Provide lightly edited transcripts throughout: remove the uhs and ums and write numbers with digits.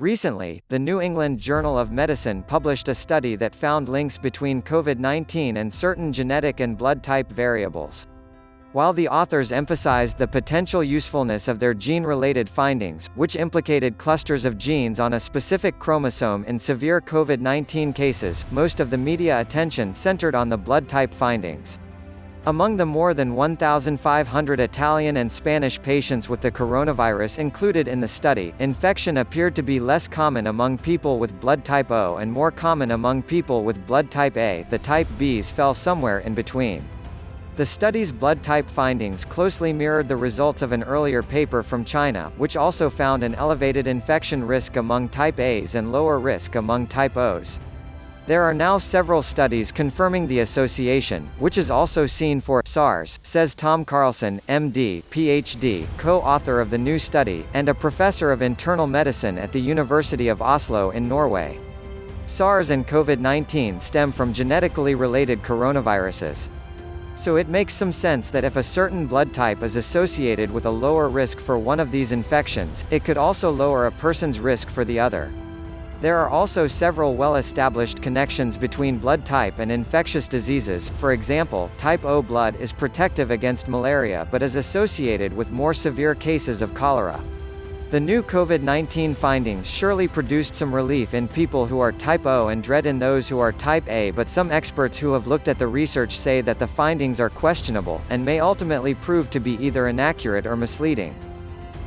Recently, the New England Journal of Medicine published a study that found links between COVID-19 and certain genetic and blood type variables. While the authors emphasized the potential usefulness of their gene-related findings, which implicated clusters of genes on a specific chromosome in severe COVID-19 cases, most of the media attention centered on the blood type findings. Among the more than 1,500 Italian and Spanish patients with the coronavirus included in the study, infection appeared to be less common among people with blood type O and more common among people with blood type A. The type Bs fell somewhere in between. The study's blood type findings closely mirrored the results of an earlier paper from China, which also found an elevated infection risk among type As and lower risk among type Os. There are now several studies confirming the association, which is also seen for SARS, says Tom Carlson, MD, PhD, co-author of the new study, and a professor of internal medicine at the University of Oslo in Norway. SARS and COVID-19 stem from genetically related coronaviruses. So it makes some sense that if a certain blood type is associated with a lower risk for one of these infections, it could also lower a person's risk for the other. There are also several well-established connections between blood type and infectious diseases. For example, type O blood is protective against malaria but is associated with more severe cases of cholera. The new COVID-19 findings surely produced some relief in people who are type O and dread in those who are type A, but some experts who have looked at the research say that the findings are questionable, and may ultimately prove to be either inaccurate or misleading.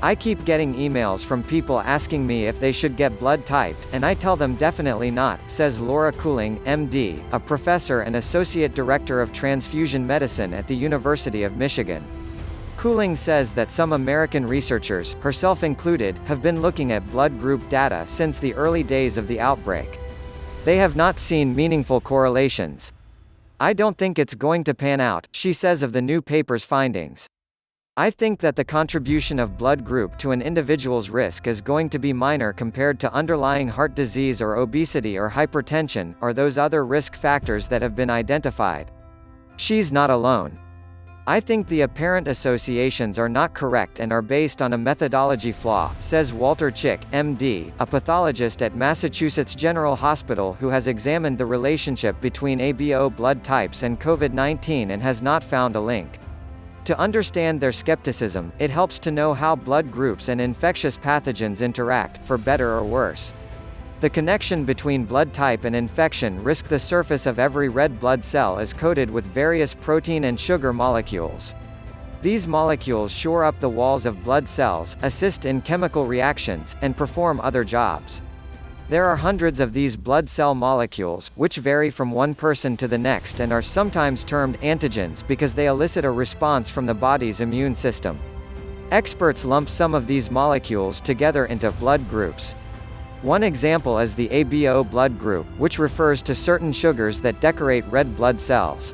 I keep getting emails from people asking me if they should get blood typed, and I tell them definitely not, says Laura Cooling, MD, a professor and associate director of transfusion medicine at the University of Michigan. Cooling says that some American researchers, herself included, have been looking at blood group data since the early days of the outbreak. They have not seen meaningful correlations. I don't think it's going to pan out, she says of the new paper's findings. I think that the contribution of blood group to an individual's risk is going to be minor compared to underlying heart disease or obesity or hypertension, or those other risk factors that have been identified. She's not alone. I think the apparent associations are not correct and are based on a methodology flaw, says Walter Chick, MD, a pathologist at Massachusetts General Hospital who has examined the relationship between ABO blood types and COVID-19 and has not found a link. To understand their skepticism, it helps to know how blood groups and infectious pathogens interact, for better or worse. The connection between blood type and infection risk. The surface of every red blood cell is coated with various protein and sugar molecules. These molecules shore up the walls of blood cells, assist in chemical reactions, and perform other jobs. There are hundreds of these blood cell molecules, which vary from one person to the next and are sometimes termed antigens because they elicit a response from the body's immune system. Experts lump some of these molecules together into blood groups. One example is the ABO blood group, which refers to certain sugars that decorate red blood cells.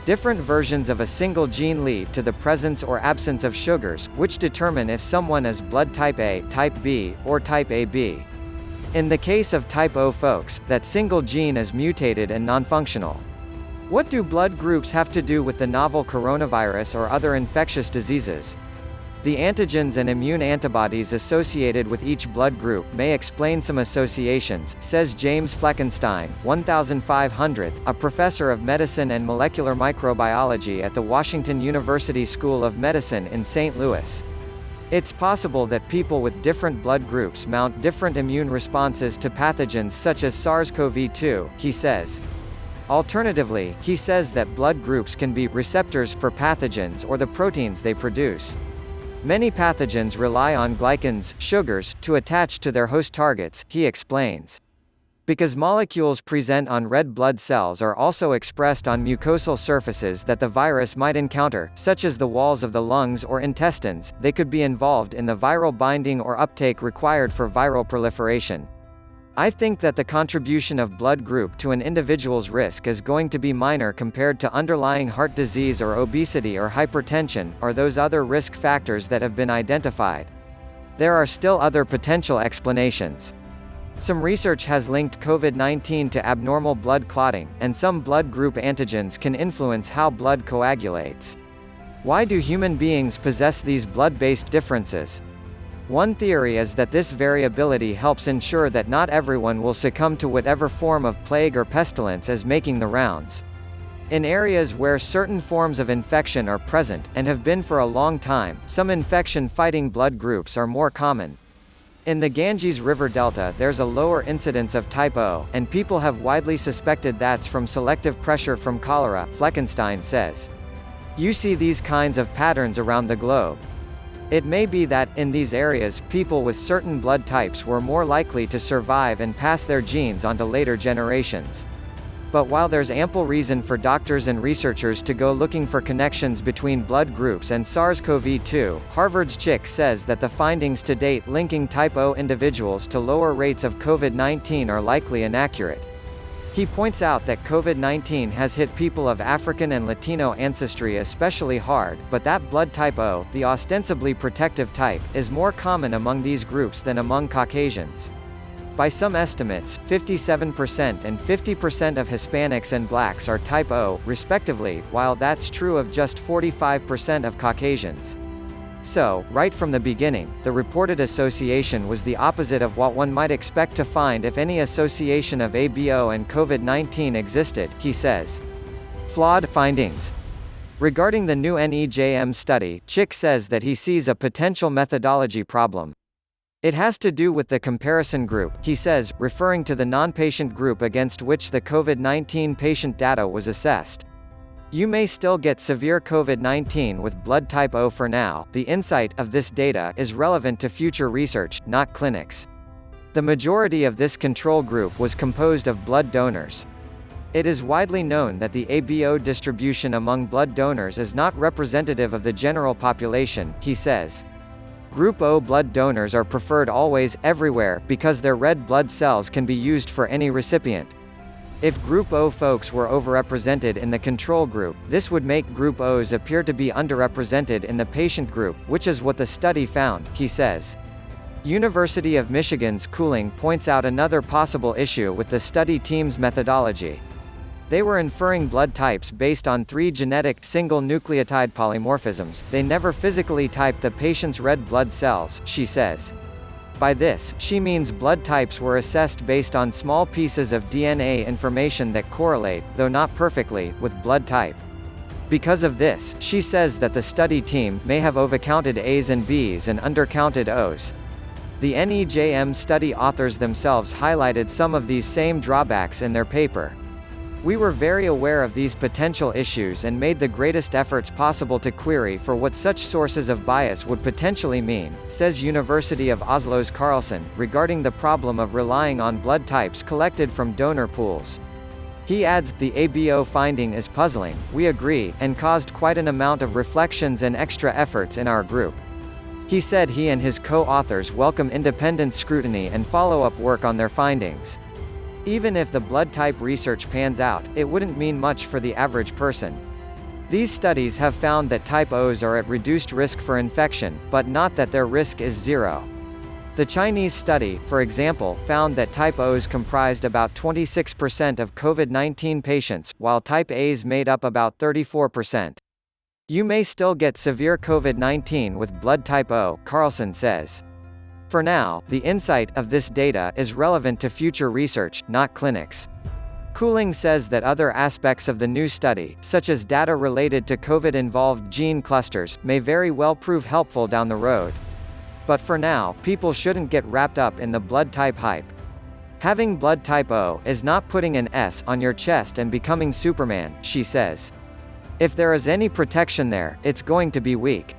Different versions of a single gene lead to the presence or absence of sugars, which determine if someone is blood type A, type B, or type AB. In the case of type O folks, that single gene is mutated and non-functional. What do blood groups have to do with the novel coronavirus or other infectious diseases? The antigens and immune antibodies associated with each blood group may explain some associations, says James Fleckenstein, 1500th, a professor of medicine and molecular microbiology at the Washington University School of Medicine in St. Louis. It's possible that people with different blood groups mount different immune responses to pathogens such as SARS-CoV-2, he says. Alternatively, he says that blood groups can be receptors for pathogens or the proteins they produce. Many pathogens rely on glycans, sugars, to attach to their host targets, he explains. Because molecules present on red blood cells are also expressed on mucosal surfaces that the virus might encounter, such as the walls of the lungs or intestines, they could be involved in the viral binding or uptake required for viral proliferation. I think that the contribution of blood group to an individual's risk is going to be minor compared to underlying heart disease or obesity or hypertension, or those other risk factors that have been identified. There are still other potential explanations. Some research has linked COVID-19 to abnormal blood clotting, and some blood group antigens can influence how blood coagulates. Why do human beings possess these blood-based differences? One theory is that this variability helps ensure that not everyone will succumb to whatever form of plague or pestilence is making the rounds. In areas where certain forms of infection are present, and have been for a long time, some infection-fighting blood groups are more common. In the Ganges River Delta there's a lower incidence of type O, and people have widely suspected that's from selective pressure from cholera, Fleckenstein says. You see these kinds of patterns around the globe. It may be that, in these areas, people with certain blood types were more likely to survive and pass their genes onto later generations. But while there's ample reason for doctors and researchers to go looking for connections between blood groups and SARS-CoV-2, Harvard's Chick says that the findings to date linking type O individuals to lower rates of COVID-19 are likely inaccurate. He points out that COVID-19 has hit people of African and Latino ancestry especially hard, but that blood type O, the ostensibly protective type, is more common among these groups than among Caucasians. By some estimates, 57% and 50% of Hispanics and blacks are type O, respectively, while that's true of just 45% of Caucasians. So, right from the beginning, the reported association was the opposite of what one might expect to find if any association of ABO and COVID-19 existed, he says. Flawed findings. Regarding the new NEJM study, Chick says that he sees a potential methodology problem. It has to do with the comparison group, he says, referring to the non-patient group against which the COVID-19 patient data was assessed. You may still get severe COVID-19 with blood type O for now. The insight of this data is relevant to future research, not clinics. The majority of this control group was composed of blood donors. It is widely known that the ABO distribution among blood donors is not representative of the general population, he says. Group O blood donors are preferred always, everywhere, because their red blood cells can be used for any recipient. If Group O folks were overrepresented in the control group, this would make Group O's appear to be underrepresented in the patient group, which is what the study found, he says. University of Michigan's Cooling points out another possible issue with the study team's methodology. They were inferring blood types based on 3 genetic, single nucleotide polymorphisms. They never physically typed the patient's red blood cells, she says. By this, she means blood types were assessed based on small pieces of DNA information that correlate, though not perfectly, with blood type. Because of this, she says that the study team may have overcounted A's and B's and undercounted O's. The NEJM study authors themselves highlighted some of these same drawbacks in their paper. We were very aware of these potential issues and made the greatest efforts possible to query for what such sources of bias would potentially mean, says University of Oslo's Carlson, regarding the problem of relying on blood types collected from donor pools. He adds, the ABO finding is puzzling, we agree, and caused quite an amount of reflections and extra efforts in our group. He said he and his co-authors welcome independent scrutiny and follow-up work on their findings. Even if the blood type research pans out, it wouldn't mean much for the average person. These studies have found that type O's are at reduced risk for infection, but not that their risk is zero. The Chinese study, for example, found that type O's comprised about 26% of COVID-19 patients, while type A's made up about 34%. You may still get severe COVID-19 with blood type O, Carlson says. For now, the insight of this data is relevant to future research, not clinics. Cooling says that other aspects of the new study, such as data related to COVID-involved gene clusters, may very well prove helpful down the road. But for now, people shouldn't get wrapped up in the blood type hype. Having blood type O is not putting an S on your chest and becoming Superman, she says. If there is any protection there, it's going to be weak.